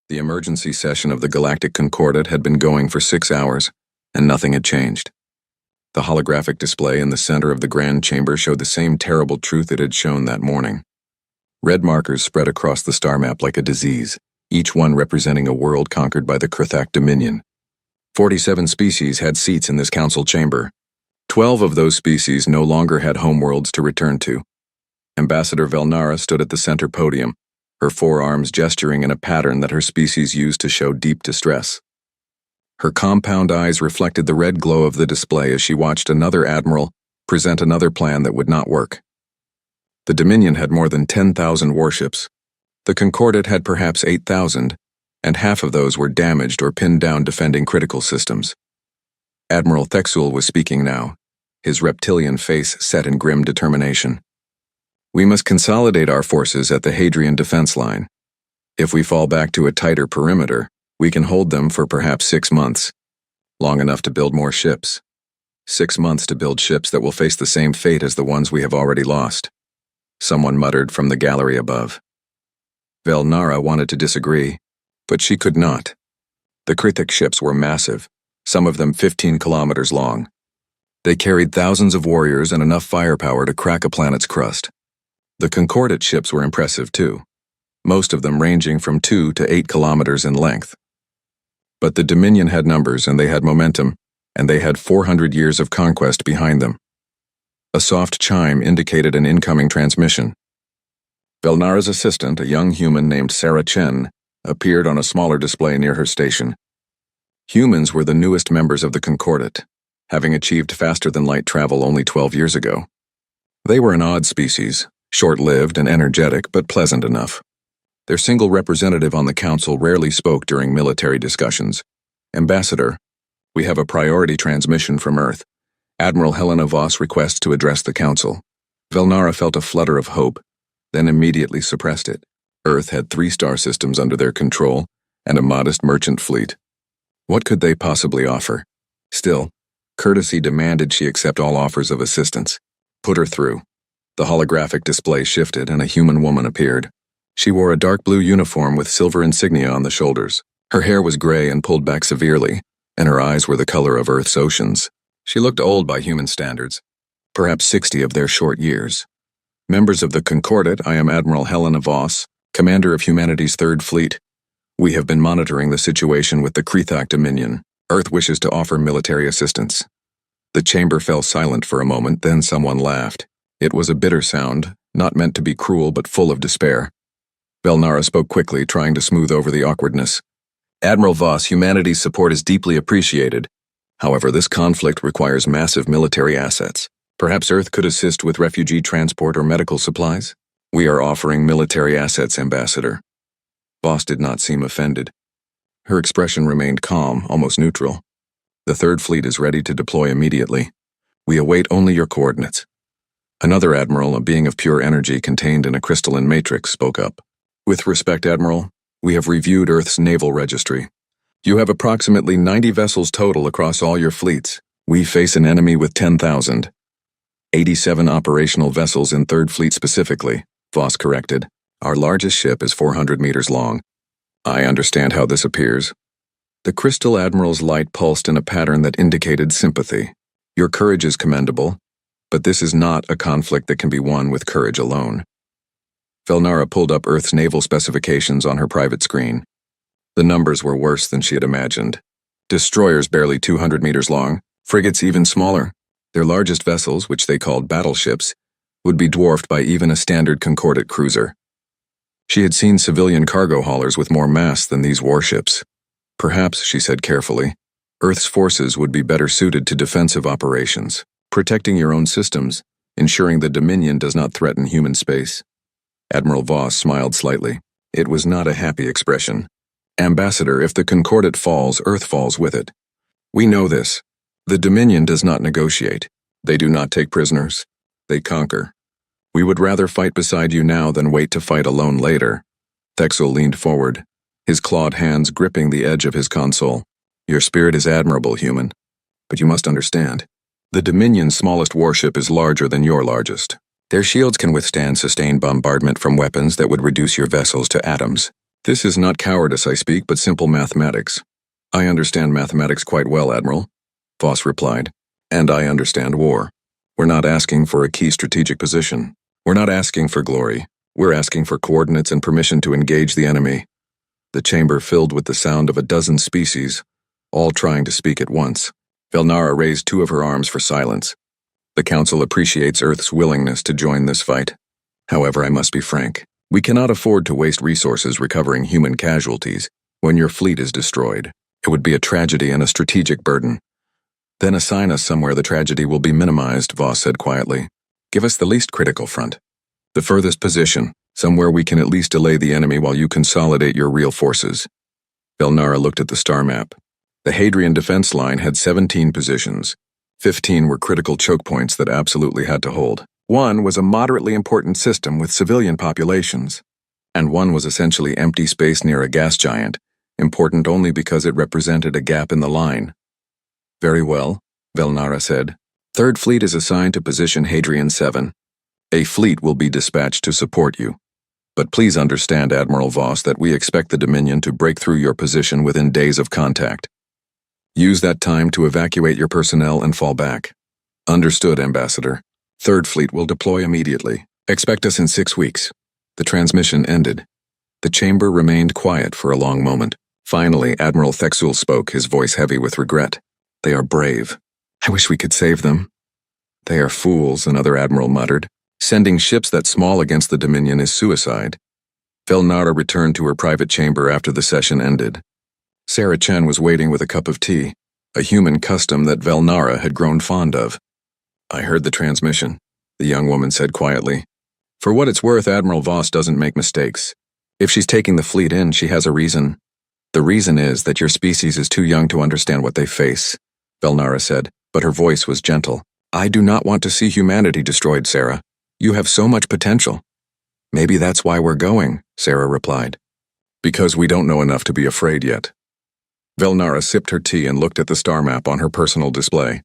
The emergency session of the Galactic Concordat had been going for 6 hours, and nothing had changed. The holographic display in the center of the grand chamber showed the same terrible truth it had shown that morning. Red markers spread across the star map like a disease, each one representing a world conquered by the Krithak Dominion. 47 species had seats in this council chamber. 12 of those species no longer had homeworlds to return to. Ambassador Velnara stood at the center podium, her forearms gesturing in a pattern that her species used to show deep distress. Her compound eyes reflected the red glow of the display as she watched another admiral present another plan that would not work. The Dominion had more than 10,000 warships. The Concordat had perhaps 8,000, and half of those were damaged or pinned down defending critical systems. Admiral Thexul was speaking now, his reptilian face set in grim determination. We must consolidate our forces at the Hadrian defense line. If we fall back to a tighter perimeter, we can hold them for perhaps 6 months, long enough to build more ships. 6 months to build ships that will face the same fate as the ones we have already lost. Someone muttered from the gallery above. Velnara wanted to disagree, but she could not. The Krithak ships were massive, some of them 15 kilometers long. They carried thousands of warriors and enough firepower to crack a planet's crust. The Concordat ships were impressive too, most of them ranging from 2 to 8 kilometers in length. But the Dominion had numbers and they had momentum, and they had 400 years of conquest behind them. A soft chime indicated an incoming transmission. Velnara's assistant, a young human named Sarah Chen, appeared on a smaller display near her station. Humans were the newest members of the Concordat, having achieved faster-than-light travel only 12 years ago. They were an odd species, short-lived and energetic, but pleasant enough. Their single representative on the council rarely spoke during military discussions. Ambassador, we have a priority transmission from Earth. Admiral Helena Voss requests to address the council. Velnara felt a flutter of hope, then immediately suppressed it. Earth had 3 star systems under their control and a modest merchant fleet. What could they possibly offer? Still, courtesy demanded she accept all offers of assistance. Put her through. The holographic display shifted and a human woman appeared. She wore a dark blue uniform with silver insignia on the shoulders. Her hair was gray and pulled back severely, and her eyes were the color of Earth's oceans. She looked old by human standards, perhaps 60 of their short years. Members of the Concordat, I am Admiral Helena Voss, commander of humanity's 3rd Fleet. We have been monitoring the situation with the Krithak Dominion. Earth wishes to offer military assistance. The chamber fell silent for a moment, then someone laughed. It was a bitter sound, not meant to be cruel but full of despair. Velnara spoke quickly, trying to smooth over the awkwardness. Admiral Voss, humanity's support is deeply appreciated. However, this conflict requires massive military assets. Perhaps Earth could assist with refugee transport or medical supplies? We are offering military assets, Ambassador. Voss did not seem offended. Her expression remained calm, almost neutral. The 3rd Fleet is ready to deploy immediately. We await only your coordinates. Another admiral, a being of pure energy contained in a crystalline matrix, spoke up. With respect, Admiral, we have reviewed Earth's naval registry. You have approximately 90 vessels total across all your fleets. We face an enemy with 10,000. 87 operational vessels in 3rd Fleet specifically, Voss corrected. Our largest ship is 400 meters long. I understand how this appears. The Crystal Admiral's light pulsed in a pattern that indicated sympathy. Your courage is commendable, but this is not a conflict that can be won with courage alone. Velnara pulled up Earth's naval specifications on her private screen. The numbers were worse than she had imagined. Destroyers barely 200 meters long, frigates even smaller. Their largest vessels, which they called battleships, would be dwarfed by even a standard Concordat cruiser. She had seen civilian cargo haulers with more mass than these warships. Perhaps, she said carefully, Earth's forces would be better suited to defensive operations, protecting your own systems, ensuring the Dominion does not threaten human space. Admiral Voss smiled slightly. It was not a happy expression. Ambassador, if the Concordat falls, Earth falls with it. We know this. The Dominion does not negotiate. They do not take prisoners. They conquer. We would rather fight beside you now than wait to fight alone later. Thexul leaned forward, his clawed hands gripping the edge of his console. Your spirit is admirable, human. But you must understand. The Dominion's smallest warship is larger than your largest. Their shields can withstand sustained bombardment from weapons that would reduce your vessels to atoms. This is not cowardice I speak, but simple mathematics. I understand mathematics quite well, Admiral, Voss replied. And I understand war. We're not asking for a key strategic position. We're not asking for glory. We're asking for coordinates and permission to engage the enemy. The chamber filled with the sound of a dozen species, all trying to speak at once. Velnara raised two of her arms for silence. The Council appreciates Earth's willingness to join this fight. However, I must be frank. We cannot afford to waste resources recovering human casualties when your fleet is destroyed. It would be a tragedy and a strategic burden. Then assign us somewhere the tragedy will be minimized, Voss said quietly. Give us the least critical front. The furthest position, somewhere we can at least delay the enemy while you consolidate your real forces. Velnara looked at the star map. The Hadrian defense line had 17 positions. 15 were critical choke points that absolutely had to hold. One was a moderately important system with civilian populations, and one was essentially empty space near a gas giant, important only because it represented a gap in the line. Very well, Velnara said. Third Fleet is assigned to position Hadrian 7. A fleet will be dispatched to support you. But please understand, Admiral Voss, that we expect the Dominion to break through your position within days of contact. Use that time to evacuate your personnel and fall back. Understood, Ambassador. Third Fleet will deploy immediately. Expect us in 6 weeks. The transmission ended. The chamber remained quiet for a long moment. Finally, Admiral Thexul spoke, his voice heavy with regret. They are brave. I wish we could save them. They are fools, another admiral muttered. Sending ships that small against the Dominion is suicide. Velnara returned to her private chamber after the session ended. Sarah Chen was waiting with a cup of tea, a human custom that Velnara had grown fond of. I heard the transmission, the young woman said quietly. For what it's worth, Admiral Voss doesn't make mistakes. If she's taking the fleet in, she has a reason. The reason is that your species is too young to understand what they face, Velnara said, but her voice was gentle. I do not want to see humanity destroyed, Sarah. You have so much potential. Maybe that's why we're going, Sarah replied. Because we don't know enough to be afraid yet. Velnara sipped her tea and looked at the star map on her personal display.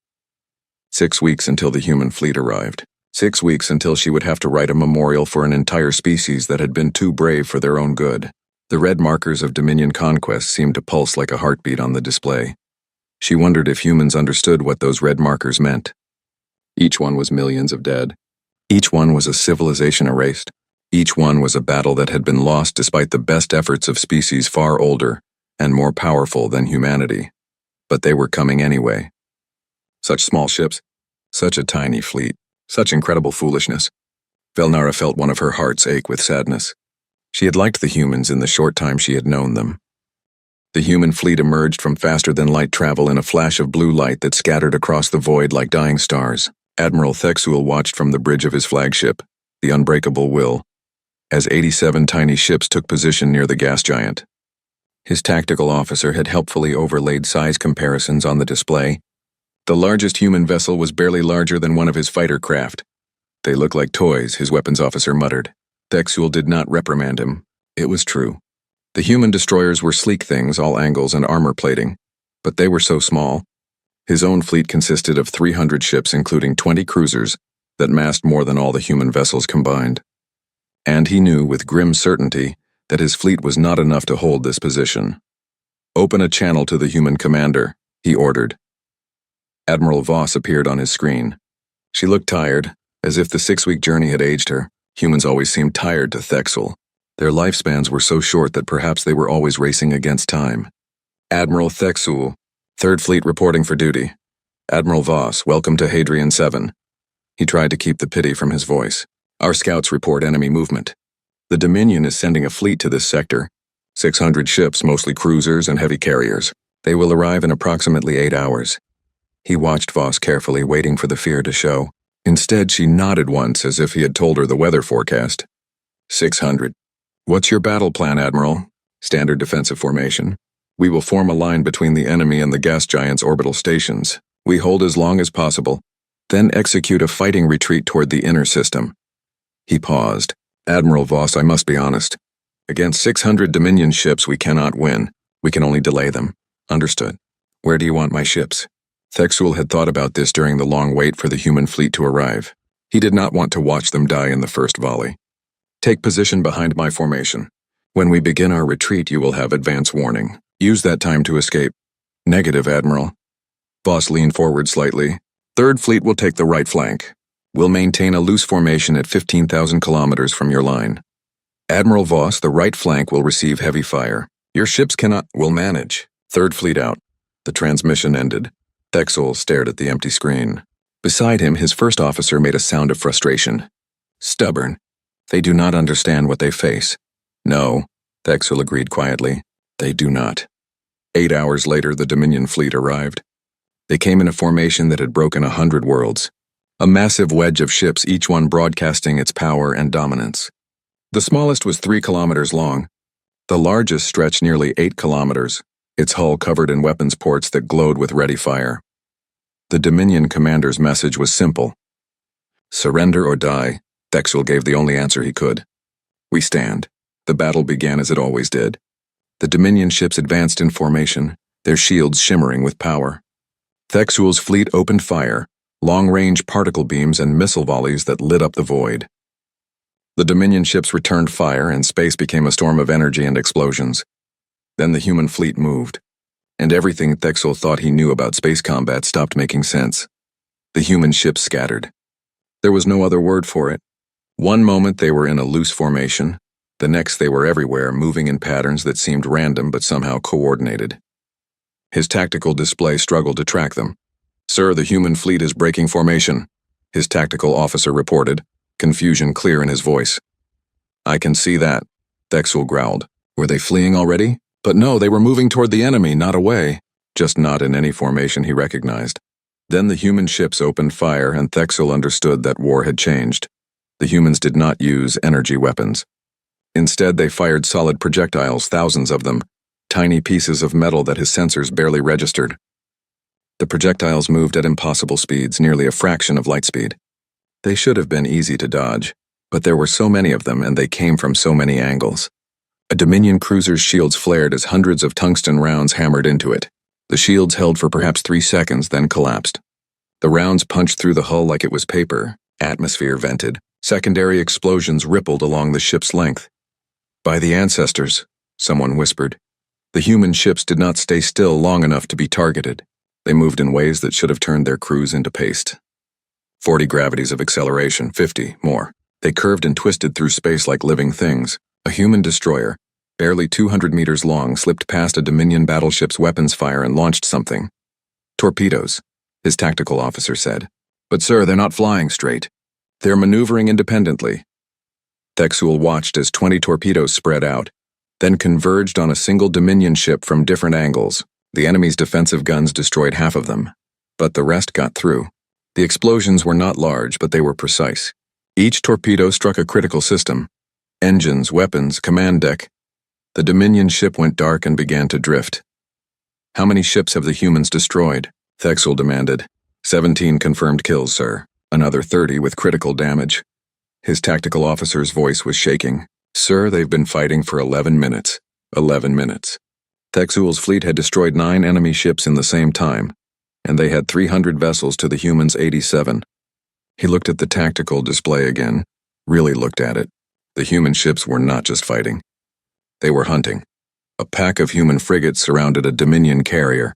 6 weeks until the human fleet arrived. 6 weeks until she would have to write a memorial for an entire species that had been too brave for their own good. The red markers of Dominion conquest seemed to pulse like a heartbeat on the display. She wondered if humans understood what those red markers meant. Each one was millions of dead. Each one was a civilization erased. Each one was a battle that had been lost despite the best efforts of species far older and more powerful than humanity. But they were coming anyway. Such small ships, such a tiny fleet, such incredible foolishness. Velnara felt one of her hearts ache with sadness. She had liked the humans in the short time she had known them. The human fleet emerged from faster-than-light travel in a flash of blue light that scattered across the void like dying stars. Admiral Thexul watched from the bridge of his flagship, the Unbreakable Will, as 87 tiny ships took position near the gas giant. His tactical officer had helpfully overlaid size comparisons on the display. The largest human vessel was barely larger than one of his fighter craft. They looked like toys, his weapons officer muttered. Thexul did not reprimand him. It was true. The human destroyers were sleek things, all angles and armor plating, but they were so small. His own fleet consisted of 300 ships, including 20 cruisers, that massed more than all the human vessels combined. And he knew with grim certainty that his fleet was not enough to hold this position. Open a channel to the human commander, he ordered. Admiral Voss appeared on his screen. She looked tired, as if the 6-week journey had aged her. Humans always seemed tired to Thexul. Their lifespans were so short that perhaps they were always racing against time. Admiral Thexul, 3rd Fleet reporting for duty. Admiral Voss, welcome to Hadrian 7. He tried to keep the pity from his voice. Our scouts report enemy movement. The Dominion is sending a fleet to this sector. 600 ships, mostly cruisers and heavy carriers. They will arrive in approximately 8 hours. He watched Voss carefully, waiting for the fear to show. Instead, she nodded once as if he had told her the weather forecast. 600. What's your battle plan, Admiral? Standard defensive formation. We will form a line between the enemy and the gas giant's orbital stations. We hold as long as possible, then execute a fighting retreat toward the inner system. He paused. Admiral Voss, I must be honest. Against 600 Dominion ships, we cannot win. We can only delay them. Understood. Where do you want my ships? Thexul had thought about this during the long wait for the human fleet to arrive. He did not want to watch them die in the first volley. Take position behind my formation. When we begin our retreat, you will have advance warning. Use that time to escape. Negative, Admiral. Voss leaned forward slightly. Third Fleet will take the right flank. We'll maintain a loose formation at 15,000 kilometers from your line. Admiral Voss, the right flank will receive heavy fire. Your ships will manage. Third Fleet out. The transmission ended. Thexel stared at the empty screen. Beside him, his first officer made a sound of frustration. Stubborn. They do not understand what they face. No, Thexel agreed quietly. They do not. 8 hours later, the Dominion fleet arrived. They came in a formation that had broken 100 worlds. A massive wedge of ships, each one broadcasting its power and dominance. The smallest was 3 kilometers long. The largest stretched nearly 8 kilometers, its hull covered in weapons ports that glowed with ready fire. The Dominion commander's message was simple. Surrender or die. Thexel gave the only answer he could. We stand. The battle began as it always did. The Dominion ships advanced in formation, their shields shimmering with power. Thexel's fleet opened fire, long-range particle beams and missile volleys that lit up the void. The Dominion ships returned fire, and space became a storm of energy and explosions. Then the human fleet moved, and everything Thexel thought he knew about space combat stopped making sense. The human ships scattered. There was no other word for it. One moment they were in a loose formation, the next they were everywhere, moving in patterns that seemed random but somehow coordinated. His tactical display struggled to track them. Sir, the human fleet is breaking formation, his tactical officer reported, confusion clear in his voice. I can see that, Thexel growled. Were they fleeing already? But no, they were moving toward the enemy, not away, just not in any formation he recognized. Then the human ships opened fire, and Thexel understood that war had changed. The humans did not use energy weapons. Instead, they fired solid projectiles, thousands of them, tiny pieces of metal that his sensors barely registered. The projectiles moved at impossible speeds, nearly a fraction of light speed. They should have been easy to dodge, but there were so many of them, and they came from so many angles. A Dominion cruiser's shields flared as hundreds of tungsten rounds hammered into it. The shields held for perhaps 3 seconds, then collapsed. The rounds punched through the hull like it was paper. Atmosphere vented. Secondary explosions rippled along the ship's length. By the ancestors, someone whispered. The human ships did not stay still long enough to be targeted. They moved in ways that should have turned their crews into paste. 40 gravities of acceleration, 50 more. They curved and twisted through space like living things. A human destroyer, barely 200 meters long, slipped past a Dominion battleship's weapons fire and launched something. Torpedoes, his tactical officer said. But sir, they're not flying straight. They're maneuvering independently. Thexel watched as 20 torpedoes spread out, then converged on a single Dominion ship from different angles. The enemy's defensive guns destroyed half of them, but the rest got through. The explosions were not large, but they were precise. Each torpedo struck a critical system. Engines, weapons, command deck. The Dominion ship went dark and began to drift. How many ships have the humans destroyed? Thexel demanded. 17 confirmed kills, sir. Another 30 with critical damage. His tactical officer's voice was shaking. Sir, they've been fighting for 11 minutes. 11 minutes. Thexel's fleet had destroyed 9 enemy ships in the same time, and they had 300 vessels to the humans' 87. He looked at the tactical display again, really looked at it. The human ships were not just fighting. They were hunting. A pack of human frigates surrounded a Dominion carrier.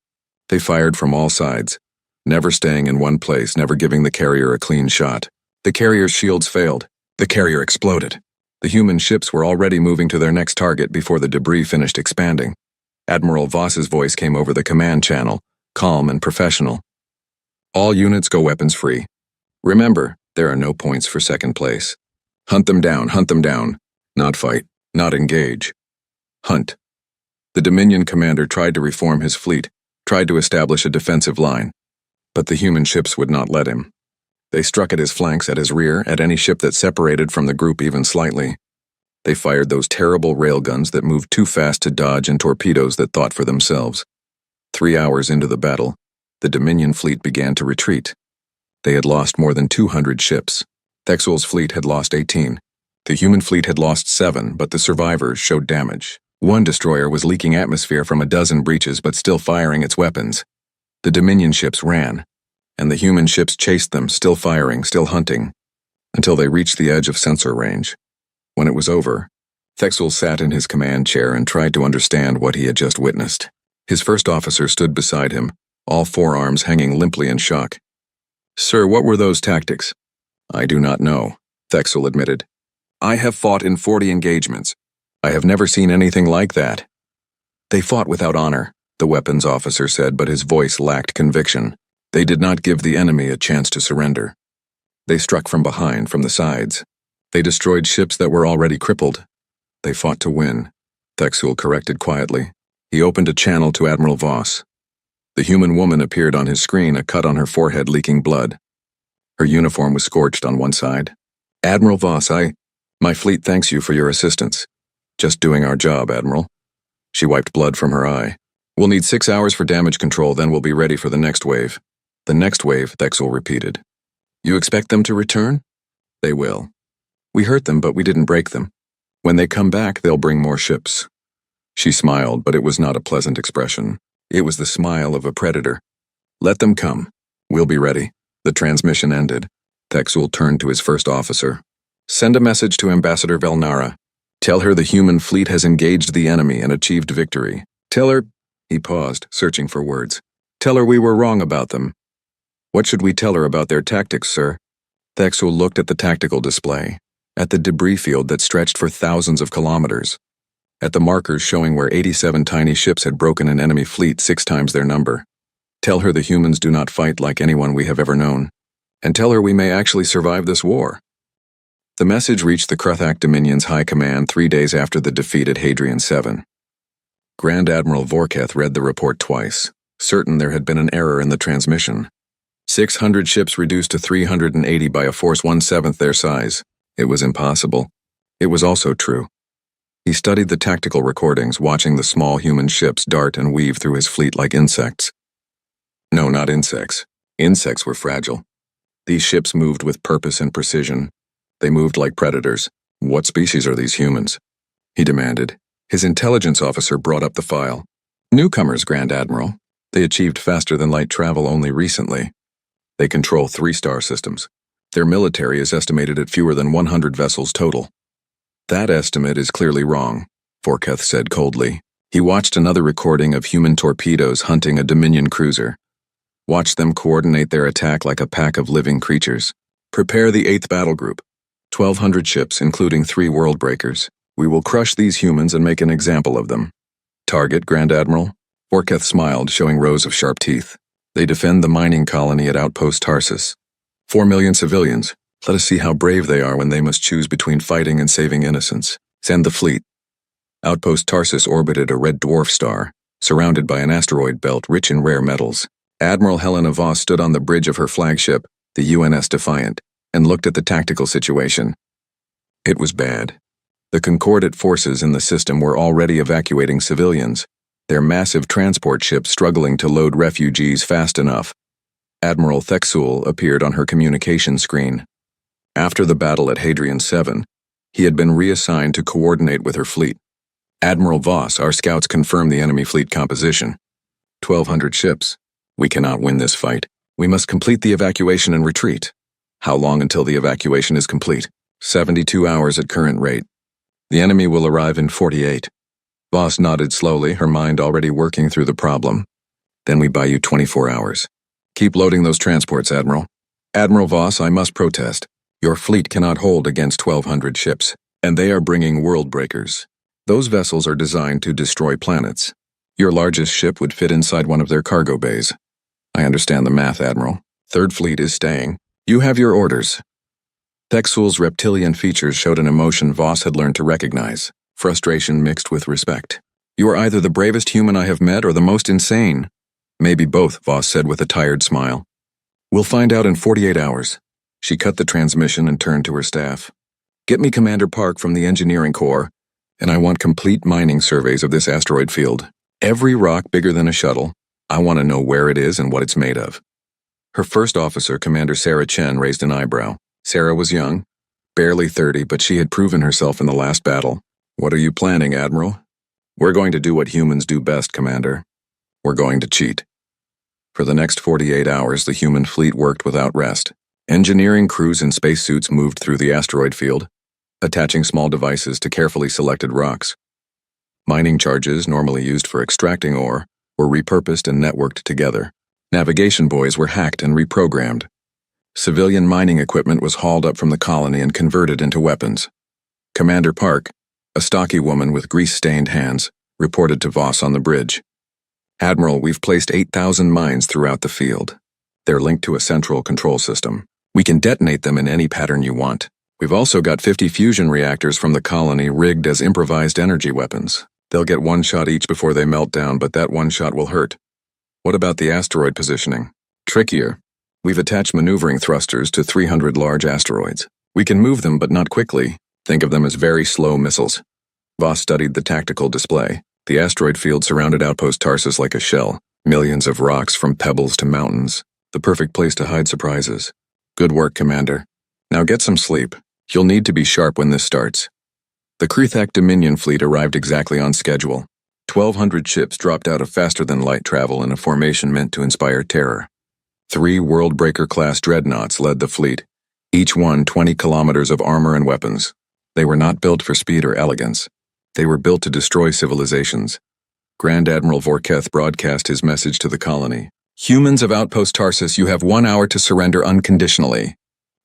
They fired from all sides, never staying in one place, never giving the carrier a clean shot. The carrier's shields failed. The carrier exploded. The human ships were already moving to their next target before the debris finished expanding. Admiral Voss's voice came over the command channel, calm and professional. All units go weapons free. Remember, there are no points for second place. Hunt them down, not fight, not engage. Hunt. The Dominion commander tried to reform his fleet, tried to establish a defensive line, but the human ships would not let him. They struck at his flanks, at his rear, at any ship that separated from the group even slightly. They fired those terrible railguns that moved too fast to dodge and torpedoes that thought for themselves. 3 hours into the battle, the Dominion fleet began to retreat. They had lost more than 200 ships. Thexel's fleet had lost 18. The human fleet had lost 7, but the survivors showed damage. One destroyer was leaking atmosphere from a dozen breaches but still firing its weapons. The Dominion ships ran, and the human ships chased them, still firing, still hunting, until they reached the edge of sensor range. When it was over, Thexel sat in his command chair and tried to understand what he had just witnessed. His first officer stood beside him, all forearms hanging limply in shock. "Sir, what were those tactics?" "I do not know," Thexel admitted. "I have fought in 40 engagements. I have never seen anything like that." "They fought without honor," the weapons officer said, but his voice lacked conviction. "They did not give the enemy a chance to surrender. They struck from behind, from the sides. They destroyed ships that were already crippled. They fought to win," Thexel corrected quietly. He opened a channel to Admiral Voss. The human woman appeared on his screen, a cut on her forehead leaking blood. Her uniform was scorched on one side. "Admiral Voss, my fleet thanks you for your assistance. Just doing our job, Admiral." She wiped blood from her eye. "We'll need 6 hours for damage control, then we'll be ready for the next wave." "The next wave," Thexel repeated. "You expect them to return?" "They will. We hurt them, but we didn't break them. When they come back, they'll bring more ships." She smiled, but it was not a pleasant expression. It was the smile of a predator. "Let them come. We'll be ready." The transmission ended. Thexel turned to his first officer. "Send a message to Ambassador Velnara. Tell her the human fleet has engaged the enemy and achieved victory. Tell her—" He paused, searching for words. "Tell her we were wrong about them." "What should we tell her about their tactics, sir?" Thexel looked at the tactical display, at the debris field that stretched for thousands of kilometers, at the markers showing where 87 tiny ships had broken an enemy fleet 6 times their number. Tell her the humans do not fight like anyone we have ever known. And tell her we may actually survive this war. The message reached the Kruthak Dominion's High Command 3 days after the defeat at Hadrian 7. Grand Admiral Vorketh read the report twice, certain there had been an error in the transmission. 600 ships reduced to 380 by a force 1/7 their size. It was impossible. It was also true. He studied the tactical recordings, watching the small human ships dart and weave through his fleet like insects. No, not insects. Insects were fragile. These ships moved with purpose and precision. They moved like predators. "What species are these humans?" he demanded. His intelligence officer brought up the file. "Newcomers, Grand Admiral. They achieved faster-than-light travel only recently. They control 3 star systems. Their military is estimated at fewer than 100 vessels total." "That estimate is clearly wrong," Vorketh said coldly. He watched another recording of human torpedoes hunting a Dominion cruiser. Watch them coordinate their attack like a pack of living creatures. "Prepare the 8th Battle Group. 1,200 ships, including 3 world breakers. We will crush these humans and make an example of them." "Target, Grand Admiral?" Vorketh smiled, showing rows of sharp teeth. "They defend the mining colony at Outpost Tarsus. 4 million civilians. Let us see how brave they are when they must choose between fighting and saving innocents. Send the fleet." Outpost Tarsus orbited a red dwarf star, surrounded by an asteroid belt rich in rare metals. Admiral Helena Voss stood on the bridge of her flagship, the UNS Defiant, and looked at the tactical situation. It was bad. The Concordat forces in the system were already evacuating civilians, their massive transport ships struggling to load refugees fast enough. Admiral Thexel appeared on her communication screen. After the battle at Hadrian 7, he had been reassigned to coordinate with her fleet. "Admiral Voss, our scouts confirm the enemy fleet composition. 1,200 ships. We cannot win this fight. We must complete the evacuation and retreat." "How long until the evacuation is complete?" 72 hours at current rate. "The enemy will arrive in 48. Voss nodded slowly, her mind already working through the problem. "Then we buy you 24 hours. Keep loading those transports, Admiral." "Admiral Voss, I must protest. Your fleet cannot hold against 1,200 ships, and they are bringing world breakers. Those vessels are designed to destroy planets. Your largest ship would fit inside one of their cargo bays." "I understand the math, Admiral. 3rd Fleet is staying. You have your orders." Thexel's reptilian features showed an emotion Voss had learned to recognize, frustration mixed with respect. "You are either the bravest human I have met or the most insane." "Maybe both," Voss said with a tired smile. "We'll find out in 48 hours. She cut the transmission and turned to her staff. "Get me Commander Park from the Engineering Corps, and I want complete mining surveys of this asteroid field. Every rock bigger than a shuttle. I want to know where it is and what it's made of." Her first officer, Commander Sarah Chen, raised an eyebrow. Sarah was young, barely 30, but she had proven herself in the last battle. "What are you planning, Admiral?" "We're going to do what humans do best, Commander. We're going to cheat." For the next 48 hours, the human fleet worked without rest. Engineering crews in spacesuits moved through the asteroid field. attaching small devices to carefully selected rocks. Mining charges, normally used for extracting ore, were repurposed and networked together. Navigation buoys were hacked and reprogrammed. Civilian mining equipment was hauled up from the colony and converted into weapons. Commander Park, a stocky woman with grease-stained hands, reported to Voss on the bridge. "Admiral, we've placed 8,000 mines throughout the field. They're linked to a central control system. We can detonate them in any pattern you want. We've also got 50 fusion reactors from the colony rigged as improvised energy weapons. They'll get one shot each before they melt down, but that one shot will hurt. What about the asteroid positioning? Trickier. We've attached maneuvering thrusters to 300 large asteroids. We can move them, but not quickly. Think of them as very slow missiles." Voss studied the tactical display. The asteroid field surrounded Outpost Tarsus like a shell. Millions of rocks from pebbles to mountains. The perfect place to hide surprises. "Good work, Commander. Now get some sleep. You'll need to be sharp when this starts." The Krethak Dominion fleet arrived exactly on schedule. 1,200 ships dropped out of faster-than-light travel in a formation meant to inspire terror. 3 Worldbreaker-class dreadnoughts led the fleet, each one 20 kilometers of armor and weapons. They were not built for speed or elegance. They were built to destroy civilizations. Grand Admiral Vorketh broadcast his message to the colony. "Humans of Outpost Tarsus, you have 1 hour to surrender unconditionally.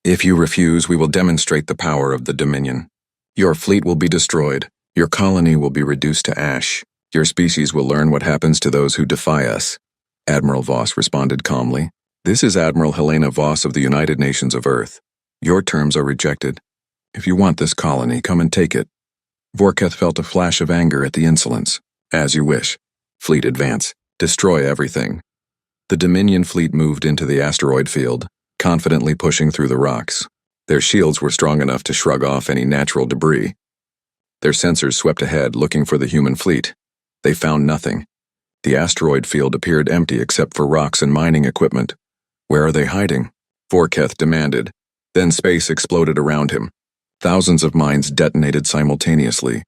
If you refuse, we will demonstrate the power of the Dominion. Your fleet will be destroyed. Your colony will be reduced to ash. Your species will learn what happens to those who defy us." Admiral Voss responded calmly. "This is Admiral Helena Voss of the United Nations of Earth. Your terms are rejected. If you want this colony, come and take it." Vorketh felt a flash of anger at the insolence. "As you wish. Fleet advance. Destroy everything." The Dominion fleet moved into the asteroid field, confidently pushing through the rocks. Their shields were strong enough to shrug off any natural debris. Their sensors swept ahead, looking for the human fleet. They found nothing. The asteroid field appeared empty except for rocks and mining equipment. "Where are they hiding?" Vorketh demanded. Then space exploded around him. Thousands of mines detonated simultaneously,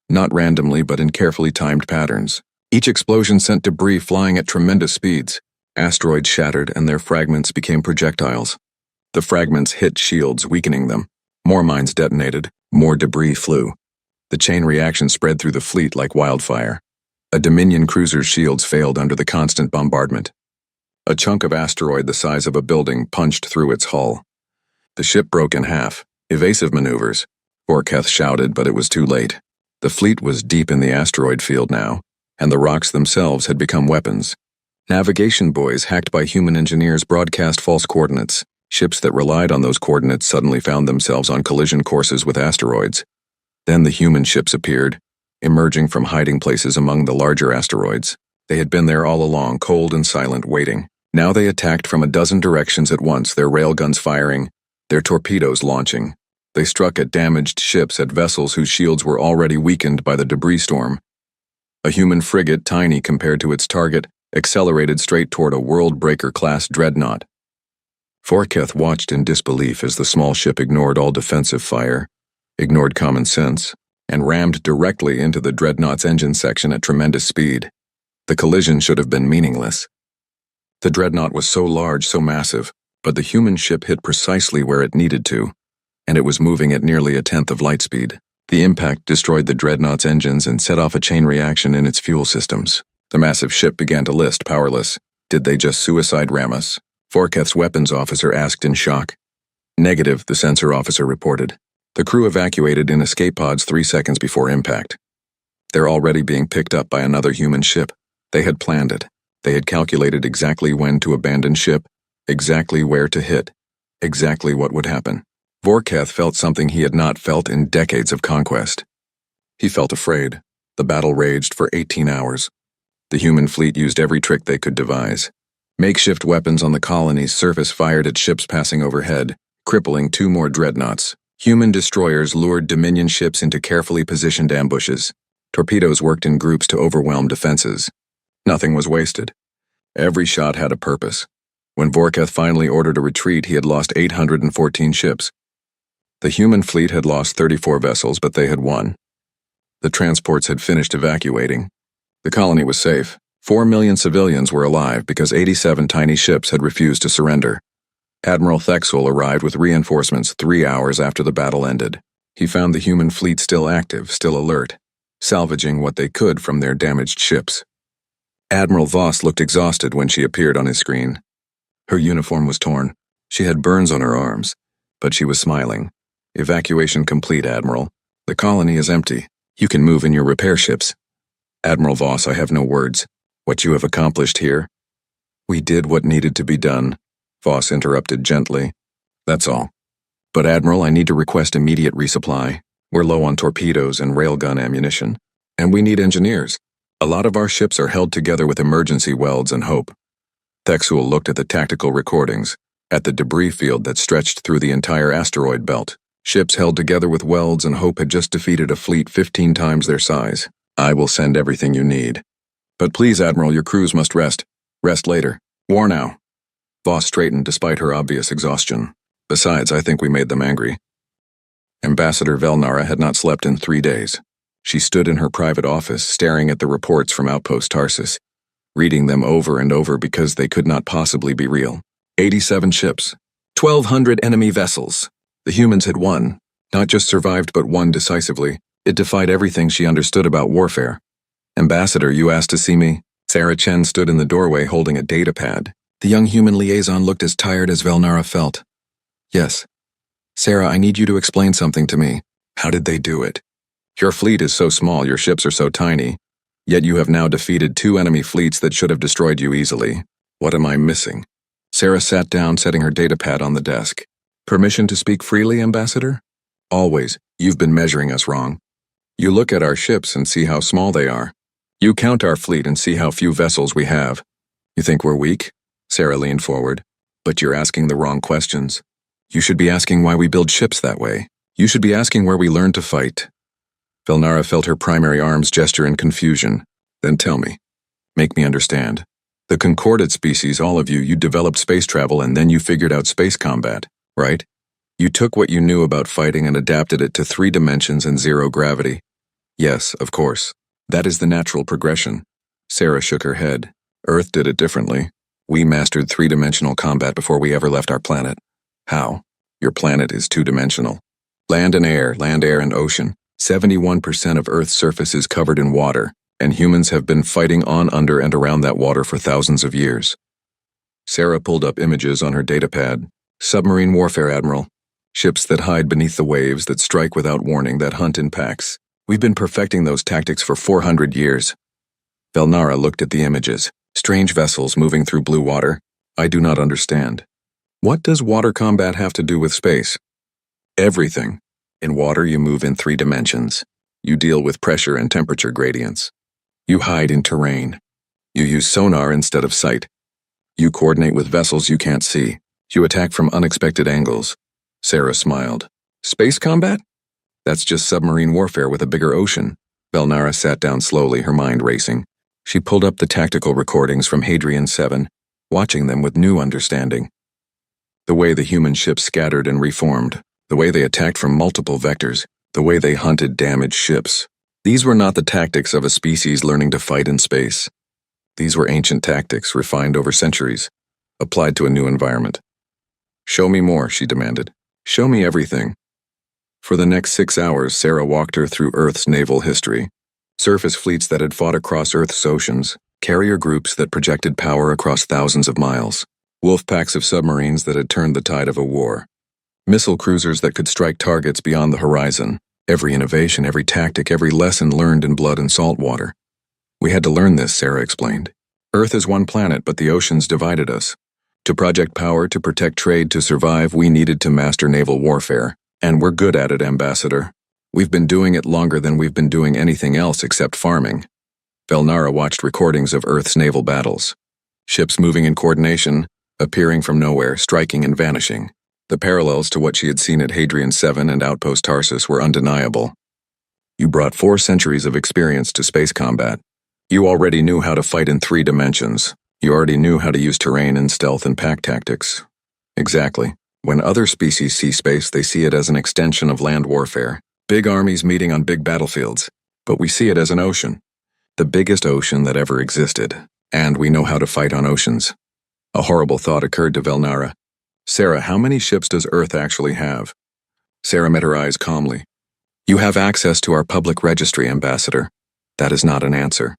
not randomly but in carefully timed patterns. Each explosion sent debris flying at tremendous speeds. Asteroids shattered and their fragments became projectiles. The fragments hit shields, weakening them. More mines detonated, more debris flew. The chain reaction spread through the fleet like wildfire. A Dominion cruiser's shields failed under the constant bombardment. A chunk of asteroid the size of a building punched through its hull. The ship broke in half. "Evasive maneuvers," Vorketh shouted, but it was too late. The fleet was deep in the asteroid field now, and the rocks themselves had become weapons. Navigation buoys hacked by human engineers broadcast false coordinates. Ships that relied on those coordinates suddenly found themselves on collision courses with asteroids. Then the human ships appeared, emerging from hiding places among the larger asteroids. They had been there all along, cold and silent, waiting. Now they attacked from a dozen directions at once, their railguns firing, their torpedoes launching. They struck at damaged ships, at vessels whose shields were already weakened by the debris storm. A human frigate, tiny compared to its target, accelerated straight toward a Worldbreaker-class dreadnought. Vorketh watched in disbelief as the small ship ignored all defensive fire, ignored common sense, and rammed directly into the dreadnought's engine section at tremendous speed. The collision should have been meaningless. The dreadnought was so large, so massive, but the human ship hit precisely where it needed to, and it was moving at nearly a tenth of light speed. The impact destroyed the dreadnought's engines and set off a chain reaction in its fuel systems. The massive ship began to list, powerless. Did they just suicide ram us? Vorketh's weapons officer asked in shock. "Negative," the sensor officer reported. The crew evacuated in escape pods 3 seconds before impact. They're already being picked up by another human ship. They had planned it. They had calculated exactly when to abandon ship, exactly where to hit, exactly what would happen. Vorketh felt something he had not felt in decades of conquest. He felt afraid. The battle raged for 18 hours. The human fleet used every trick they could devise. Makeshift weapons on the colony's surface fired at ships passing overhead, crippling 2 more dreadnoughts. Human destroyers lured Dominion ships into carefully positioned ambushes. Torpedoes worked in groups to overwhelm defenses. Nothing was wasted. Every shot had a purpose. When Vorketh finally ordered a retreat, he had lost 814 ships. The human fleet had lost 34 vessels, but they had won. The transports had finished evacuating. The colony was safe. 4 million civilians were alive because 87 tiny ships had refused to surrender. Admiral Thexel arrived with reinforcements 3 hours after the battle ended. He found the human fleet still active, still alert, salvaging what they could from their damaged ships. Admiral Voss looked exhausted when she appeared on his screen. Her uniform was torn. She had burns on her arms, but she was smiling. "Evacuation complete, Admiral. The colony is empty. You can move in your repair ships." "Admiral Voss, I have no words. What you have accomplished here?" "We did what needed to be done," Voss interrupted gently. "That's all. But Admiral, I need to request immediate resupply. We're low on torpedoes and railgun ammunition, and we need engineers. A lot of our ships are held together with emergency welds and hope." Thexul looked at the tactical recordings, at the debris field that stretched through the entire asteroid belt. Ships held together with welds and hope had just defeated a fleet 15 times their size. "I will send everything you need. But please, Admiral, your crews must rest. Rest later. War now." Voss straightened despite her obvious exhaustion. "Besides, I think we made them angry." Ambassador Velnara had not slept in 3 days. She stood in her private office, staring at the reports from Outpost Tarsus, reading them over and over because they could not possibly be real. 87 ships, 1,200 enemy vessels. The humans had won, not just survived but won decisively. It defied everything she understood about warfare. "Ambassador, you asked to see me?" Sarah Chen stood in the doorway holding a data pad. The young human liaison looked as tired as Velnara felt. "Yes. Sarah, I need you to explain something to me. How did they do it? Your fleet is so small, your ships are so tiny, yet you have now defeated 2 enemy fleets that should have destroyed you easily. What am I missing?" Sarah sat down, setting her datapad on the desk. "Permission to speak freely, Ambassador?" "Always. You've been measuring us wrong. You look at our ships and see how small they are. You count our fleet and see how few vessels we have. You think we're weak?" Sarah leaned forward. "But you're asking the wrong questions. You should be asking why we build ships that way. You should be asking where we learn to fight." Velnara felt her primary arms gesture in confusion. "Then tell me. Make me understand. The concordate species, all of you developed space travel and then you figured out space combat, right? You took what you knew about fighting and adapted it to 3 dimensions and 0 gravity." "Yes, of course. That is the natural progression." Sarah shook her head. "Earth did it differently. We mastered 3-dimensional combat before we ever left our planet." "How?" "Your planet is 2-dimensional. Land, air, and ocean. 71% of Earth's surface is covered in water, and humans have been fighting on, under, and around that water for thousands of years." Sarah pulled up images on her datapad. "Submarine warfare, Admiral. Ships that hide beneath the waves, that strike without warning, that hunt in packs. We've been perfecting those tactics for 400 years. Velnara looked at the images. "Strange vessels moving through blue water. I do not understand. What does water combat have to do with space?" "Everything. In water, you move in 3 dimensions. You deal with pressure and temperature gradients. You hide in terrain. You use sonar instead of sight. You coordinate with vessels you can't see. You attack from unexpected angles." Sarah smiled. "Space combat? That's just submarine warfare with a bigger ocean." Velnara sat down slowly, her mind racing. She pulled up the tactical recordings from Hadrian 7, watching them with new understanding. The way the human ships scattered and reformed, the way they attacked from multiple vectors, the way they hunted damaged ships. These were not the tactics of a species learning to fight in space. These were ancient tactics refined over centuries, applied to a new environment. "Show me more," she demanded. "Show me everything." For the next 6 hours, Sarah walked her through Earth's naval history. Surface fleets that had fought across Earth's oceans, carrier groups that projected power across thousands of miles, wolf packs of submarines that had turned the tide of a war, missile cruisers that could strike targets beyond the horizon. Every innovation, every tactic, every lesson learned in blood and salt water. "We had to learn this," Sarah explained. "Earth is one planet, but the oceans divided us. To project power, to protect trade, to survive, we needed to master naval warfare. And we're good at it, Ambassador. We've been doing it longer than we've been doing anything else except farming." Velnara watched recordings of Earth's naval battles. Ships moving in coordination, appearing from nowhere, striking and vanishing. The parallels to what she had seen at Hadrian 7 and Outpost Tarsus were undeniable. "You brought 4 centuries of experience to space combat. You already knew how to fight in 3 dimensions. You already knew how to use terrain and stealth and pack tactics." "Exactly. When other species see space, they see it as an extension of land warfare. Big armies meeting on big battlefields. But we see it as an ocean. The biggest ocean that ever existed. And we know how to fight on oceans." A horrible thought occurred to Velnara. "Sarah, how many ships does Earth actually have?" Sarah met her eyes calmly. You have access to our public registry, Ambassador. That is not an answer.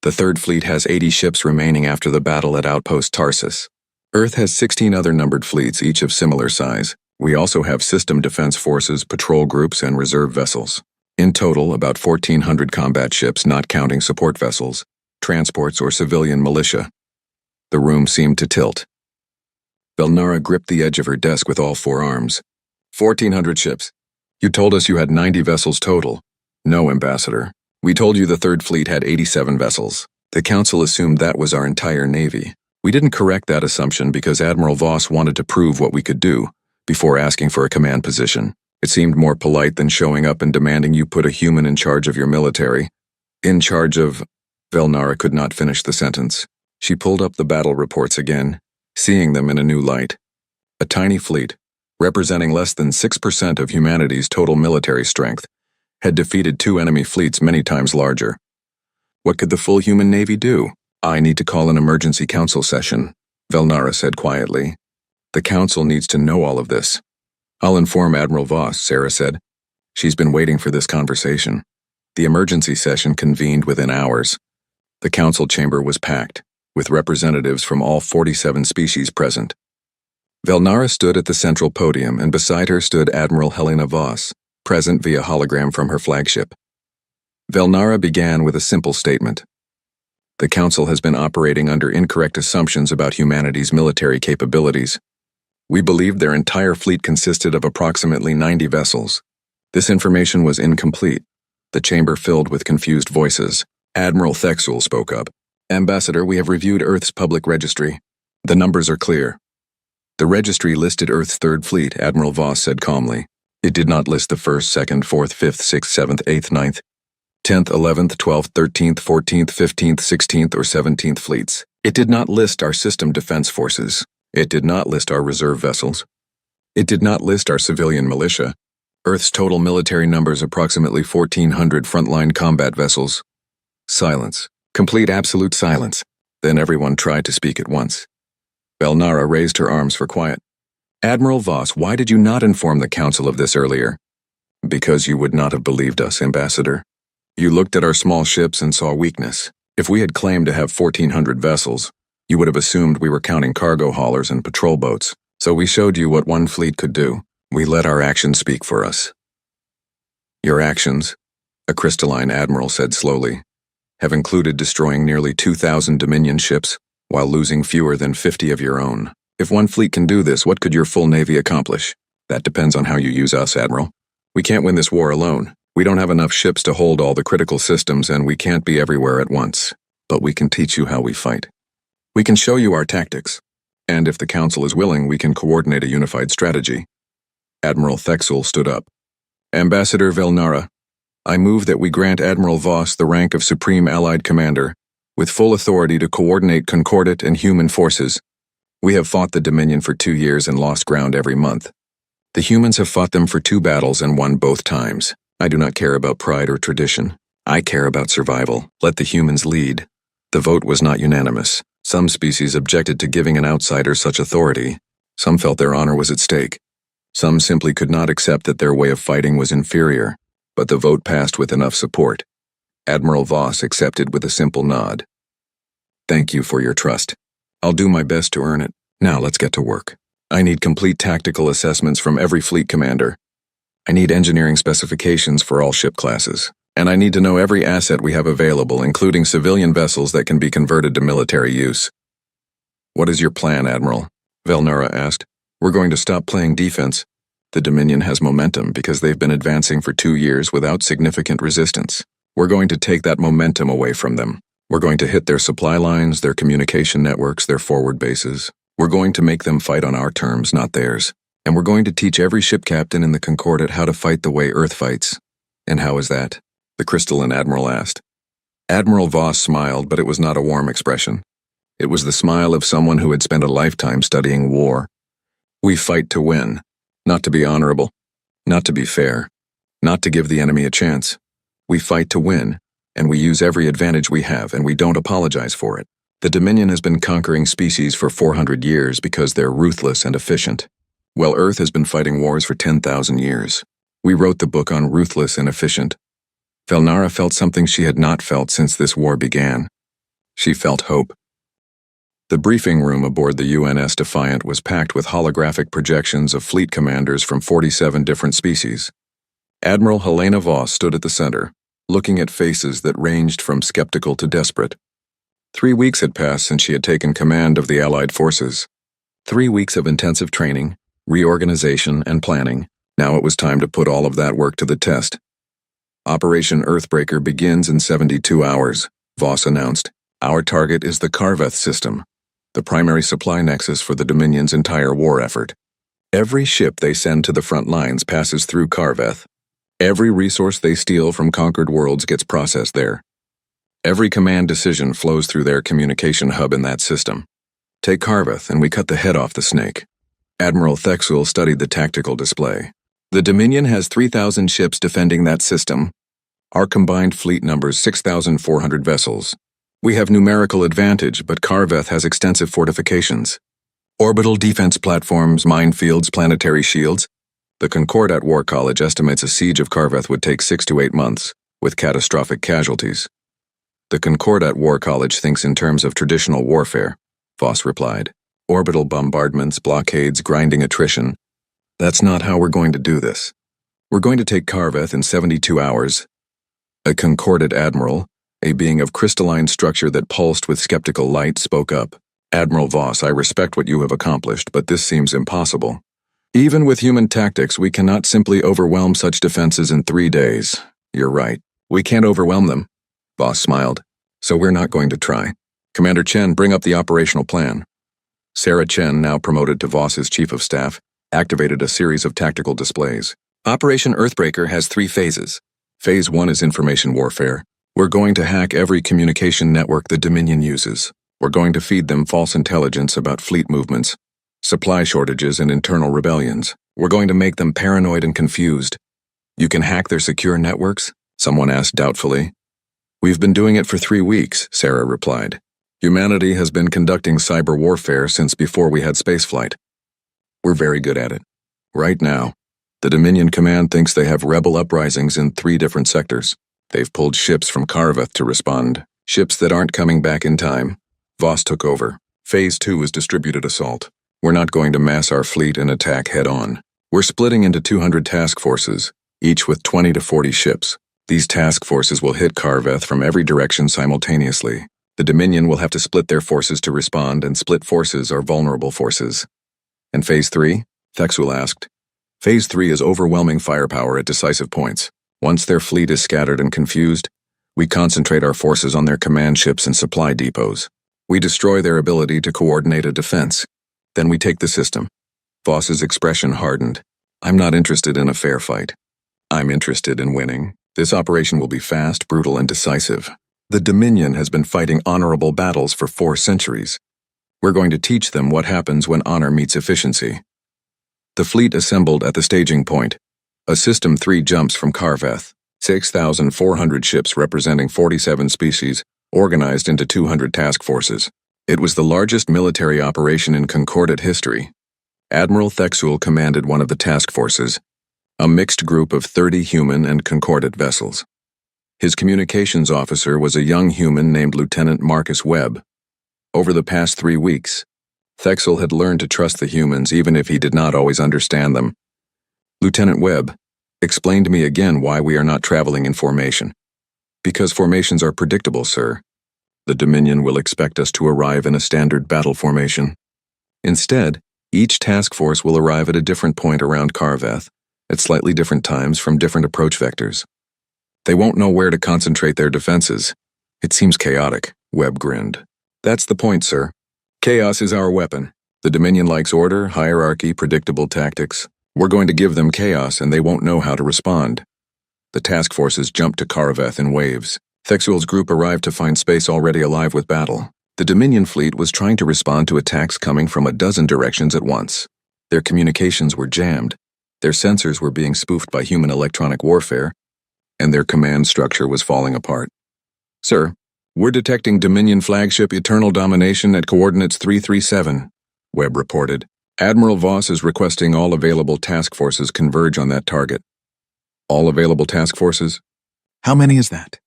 The Third Fleet has 80 ships remaining after the battle at Outpost Tarsus. Earth has 16 other numbered fleets, each of similar size. We also have system defense forces, patrol groups, and reserve vessels. In total, about 1,400 combat ships, not counting support vessels, transports, or civilian militia. The room seemed to tilt. Velnara gripped the edge of her desk with all four arms. 1,400 ships. You told us you had 90 vessels total. No, Ambassador. We told you the Third Fleet had 87 vessels. The Council assumed that was our entire navy. We didn't correct that assumption because Admiral Voss wanted to prove what we could do before asking for a command position. It seemed more polite than showing up and demanding you put a human in charge of your military. In charge of... Velnara could not finish the sentence. She pulled up the battle reports again, seeing them in a new light. A tiny fleet, representing less than 6% of humanity's total military strength, had defeated two enemy fleets many times larger. What could the full human navy do? I need to call an emergency council session, Velnara said quietly. The council needs to know all of this. I'll inform Admiral Voss, Sarah said. She's been waiting for this conversation. The emergency session convened within hours. The council chamber was packed, with representatives from all 47 species present. Velnara stood at the central podium, and beside her stood Admiral Helena Voss, present via hologram from her flagship. Velnara began with a simple statement. The Council has been operating under incorrect assumptions about humanity's military capabilities. We believed their entire fleet consisted of approximately 90 vessels. This information was incomplete. The chamber filled with confused voices. Admiral Thexul spoke up. Ambassador, we have reviewed Earth's public registry. The numbers are clear. The registry listed Earth's Third Fleet, Admiral Voss said calmly. It did not list the 1st, 2nd, 4th, 5th, 6th, 7th, 8th, 9th, 10th, 11th, 12th, 13th, 14th, 15th, 16th, or 17th fleets. It did not list our system defense forces. It did not list our reserve vessels. It did not list our civilian militia. Earth's total military numbers approximately 1,400 frontline combat vessels. Silence. Complete absolute silence. Then everyone tried to speak at once. Velnara raised her arms for quiet. Admiral Voss, why did you not inform the Council of this earlier? Because you would not have believed us, Ambassador. You looked at our small ships and saw weakness. If we had claimed to have 1,400 vessels, you would have assumed we were counting cargo haulers and patrol boats. So we showed you what one fleet could do. We let our actions speak for us. Your actions, a crystalline admiral said slowly, have included destroying nearly 2,000 Dominion ships while losing fewer than 50 of your own. If one fleet can do this, what could your full navy accomplish? That depends on how you use us, Admiral. We can't win this war alone. We don't have enough ships to hold all the critical systems, and we can't be everywhere at once. But we can teach you how we fight. We can show you our tactics. And if the Council is willing, we can coordinate a unified strategy. Admiral Thexul stood up. Ambassador Velnara, I move that we grant Admiral Voss the rank of Supreme Allied Commander, with full authority to coordinate concordate and human forces. We have fought the Dominion for 2 years and lost ground every month. The humans have fought them for 2 battles and won both times. I do not care about pride or tradition. I care about survival. Let the humans lead. The vote was not unanimous. Some species objected to giving an outsider such authority. Some felt their honor was at stake. Some simply could not accept that their way of fighting was inferior. But the vote passed with enough support. Admiral Voss accepted with a simple nod. Thank you for your trust. I'll do my best to earn it. Now let's get to work. I need complete tactical assessments from every fleet commander. I need engineering specifications for all ship classes. And I need to know every asset we have available, including civilian vessels that can be converted to military use. What is your plan, Admiral? Velnara asked. We're going to stop playing defense. The Dominion has momentum because they've been advancing for 2 years without significant resistance. We're going to take that momentum away from them. We're going to hit their supply lines, their communication networks, their forward bases. We're going to make them fight on our terms, not theirs. And we're going to teach every ship captain in the Concordat how to fight the way Earth fights. And how is that? The crystalline admiral asked. Admiral Voss smiled, but it was not a warm expression. It was the smile of someone who had spent a lifetime studying war. We fight to win, not to be honorable, not to be fair, not to give the enemy a chance. We fight to win, and we use every advantage we have, and we don't apologize for it. The Dominion has been conquering species for 400 years because they're ruthless and efficient, while Earth has been fighting wars for 10,000 years. We wrote the book on Ruthless and Efficient. Velnara felt something she had not felt since this war began. She felt hope. The briefing room aboard the UNS Defiant was packed with holographic projections of fleet commanders from 47 different species. Admiral Helena Voss stood at the center, looking at faces that ranged from skeptical to desperate. 3 weeks had passed since she had taken command of the Allied forces. 3 weeks of intensive training, reorganization, and planning. Now it was time to put all of that work to the test. Operation Earthbreaker begins in 72 hours, Voss announced. Our target is the Carveth system, the primary supply nexus for the Dominion's entire war effort. Every ship they send to the front lines passes through Carveth. Every resource they steal from conquered worlds gets processed there. Every command decision flows through their communication hub in that system. Take Carveth and we cut the head off the snake. Admiral Thexul studied the tactical display. The Dominion has 3,000 ships defending that system. Our combined fleet numbers 6,400 vessels. We have numerical advantage, but Carveth has extensive fortifications. Orbital defense platforms, minefields, planetary shields. The Concordat War College estimates a siege of Carveth would take 6 to 8 months, with catastrophic casualties. The Concordat War College thinks in terms of traditional warfare, Voss replied. Orbital bombardments, blockades, grinding attrition. That's not how we're going to do this. We're going to take Carveth in 72 hours. A Concordat admiral, a being of crystalline structure that pulsed with skeptical light, spoke up. Admiral Voss, I respect what you have accomplished, but this seems impossible. Even with human tactics, we cannot simply overwhelm such defenses in 3 days. You're right. We can't overwhelm them. Voss smiled. So we're not going to try. Commander Chen, bring up the operational plan. Sarah Chen, now promoted to Voss's chief of staff, activated a series of tactical displays. Operation Earthbreaker has 3 phases. Phase 1 is information warfare. We're going to hack every communication network the Dominion uses. We're going to feed them false intelligence about fleet movements, supply shortages, and internal rebellions. We're going to make them paranoid and confused. You can hack their secure networks? Someone asked doubtfully. We've been doing it for 3 weeks, Sarah replied. Humanity has been conducting cyber warfare since before we had spaceflight. We're very good at it. Right now, the Dominion Command thinks they have rebel uprisings in 3 different sectors. They've pulled ships from Carveth to respond, ships that aren't coming back in time. Voss took over. Phase 2 is distributed assault. We're not going to mass our fleet and attack head-on. We're splitting into 200 task forces, each with 20 to 40 ships. These task forces will hit Carveth from every direction simultaneously. The Dominion will have to split their forces to respond, and split forces are vulnerable forces. And Phase 3? Thexul asked. Phase 3 is overwhelming firepower at decisive points. Once their fleet is scattered and confused, we concentrate our forces on their command ships and supply depots. We destroy their ability to coordinate a defense. Then we take the system. Voss's expression hardened. I'm not interested in a fair fight. I'm interested in winning. This operation will be fast, brutal, and decisive. The Dominion has been fighting honorable battles for 4 centuries. We're going to teach them what happens when honor meets efficiency. The fleet assembled at the staging point. A System 3 jumps from Carveth. 6,400 ships representing 47 species, organized into 200 task forces. It was the largest military operation in Concordat history. Admiral Thexul commanded one of the task forces, a mixed group of 30 human and Concordat vessels. His communications officer was a young human named Lieutenant Marcus Webb. Over the past 3 weeks, Thexul had learned to trust the humans even if he did not always understand them. Lieutenant Webb, explain to me again why we are not traveling in formation. Because formations are predictable, sir. The Dominion will expect us to arrive in a standard battle formation. Instead, each task force will arrive at a different point around Carveth, at slightly different times from different approach vectors. They won't know where to concentrate their defenses. It seems chaotic, Webb grinned. That's the point, sir. Chaos is our weapon. The Dominion likes order, hierarchy, predictable tactics. We're going to give them chaos and they won't know how to respond. The task forces jumped to Carveth in waves. Thexul's group arrived to find space already alive with battle. The Dominion fleet was trying to respond to attacks coming from a dozen directions at once. Their communications were jammed. Their sensors were being spoofed by human electronic warfare, and their command structure was falling apart. Sir, we're detecting Dominion flagship Eternal Domination at coordinates 337, Webb reported. Admiral Voss is requesting all available task forces converge on that target. All available task forces? How many is that?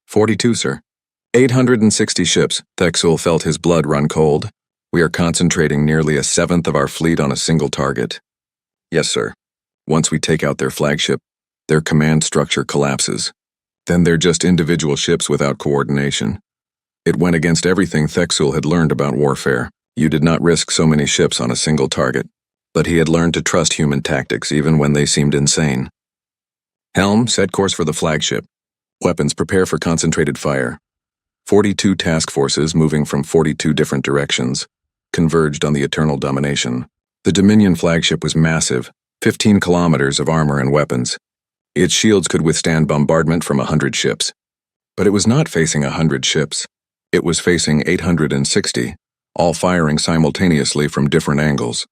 42, sir. 860 ships. Thexul felt his blood run cold. We are concentrating nearly a seventh of our fleet on a single target. Yes, sir. Once we take out their flagship, their command structure collapses. Then they're just individual ships without coordination. It went against everything Thexul had learned about warfare. You did not risk so many ships on a single target. But he had learned to trust human tactics even when they seemed insane. Helm, set course for the flagship. Weapons, prepare for concentrated fire. 42 task forces moving from 42 different directions converged on the Eternal Domination. The Dominion flagship was massive, 15 kilometers of armor and weapons. Its shields could withstand bombardment from 100 ships. But it was not facing 100 ships. It was facing 860, all firing simultaneously from different angles.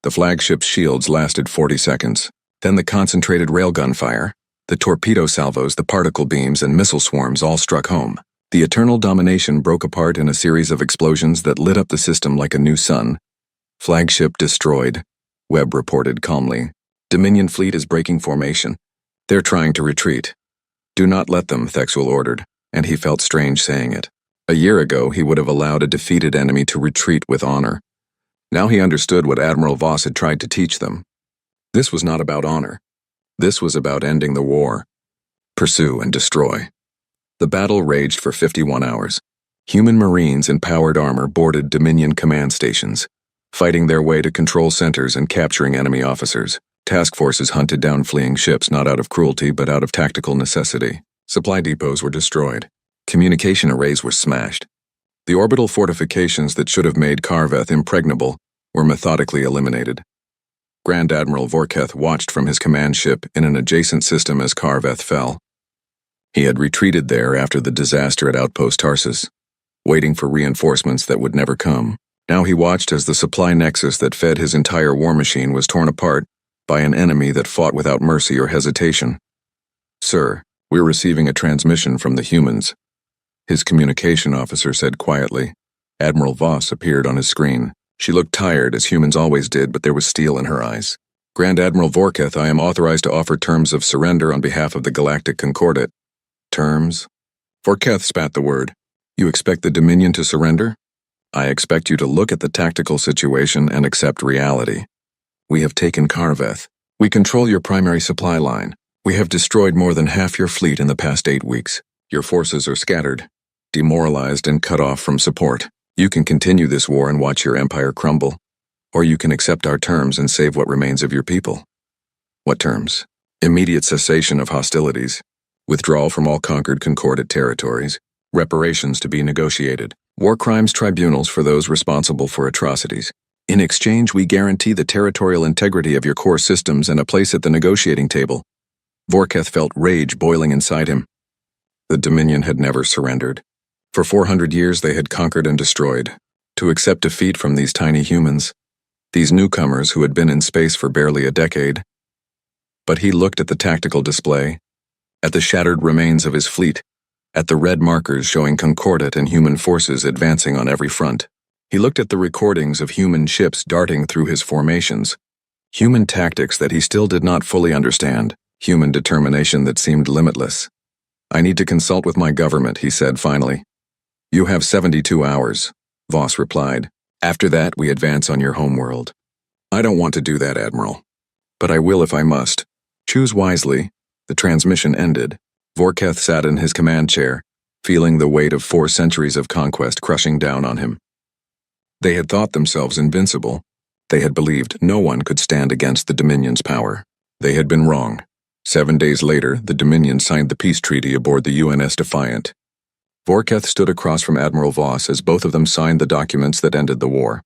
The flagship's shields lasted 40 seconds. Then the concentrated railgun fire, the torpedo salvos, the particle beams, and missile swarms all struck home. The Eternal Domination broke apart in a series of explosions that lit up the system like a new sun. Flagship destroyed, Webb reported calmly. Dominion fleet is breaking formation. They're trying to retreat. Do not let them, Thexul ordered, and he felt strange saying it. A year ago, he would have allowed a defeated enemy to retreat with honor. Now he understood what Admiral Voss had tried to teach them. This was not about honor. This was about ending the war. Pursue and destroy. The battle raged for 51 hours. Human Marines in powered armor boarded Dominion command stations, fighting their way to control centers and capturing enemy officers. Task forces hunted down fleeing ships not out of cruelty but out of tactical necessity. Supply depots were destroyed. Communication arrays were smashed. The orbital fortifications that should have made Karveth impregnable were methodically eliminated. Grand Admiral Vorketh watched from his command ship in an adjacent system as Karveth fell. He had retreated there after the disaster at Outpost Tarsus, waiting for reinforcements that would never come. Now he watched as the supply nexus that fed his entire war machine was torn apart by an enemy that fought without mercy or hesitation. Sir, we're receiving a transmission from the humans, his communication officer said quietly. Admiral Voss appeared on his screen. She looked tired, as humans always did, but there was steel in her eyes. Grand Admiral Vorketh, I am authorized to offer terms of surrender on behalf of the Galactic Concordat. Terms? Vorketh spat the word. You expect the Dominion to surrender? I expect you to look at the tactical situation and accept reality. We have taken Karveth. We control your primary supply line. We have destroyed more than half your fleet in the past 8 weeks. Your forces are scattered, demoralized, and cut off from support. You can continue this war and watch your empire crumble, or you can accept our terms and save what remains of your people. What terms? Immediate cessation of hostilities, withdrawal from all conquered Concordat territories, reparations to be negotiated, war crimes tribunals for those responsible for atrocities. In exchange, we guarantee the territorial integrity of your core systems and a place at the negotiating table. Vorketh felt rage boiling inside him. The Dominion had never surrendered. For 400 years they had conquered and destroyed. To accept defeat from these tiny humans, these newcomers who had been in space for barely a decade. But he looked at the tactical display, at the shattered remains of his fleet, at the red markers showing Concordat and human forces advancing on every front. He looked at the recordings of human ships darting through his formations, human tactics that he still did not fully understand, human determination that seemed limitless. I need to consult with my government, he said finally. You have 72 hours, Voss replied. After that, we advance on your homeworld. I don't want to do that, Admiral. But I will if I must. Choose wisely. The transmission ended. Vorketh sat in his command chair, feeling the weight of 4 centuries of conquest crushing down on him. They had thought themselves invincible. They had believed no one could stand against the Dominion's power. They had been wrong. 7 days later, the Dominion signed the peace treaty aboard the UNS Defiant. Vorketh stood across from Admiral Voss as both of them signed the documents that ended the war.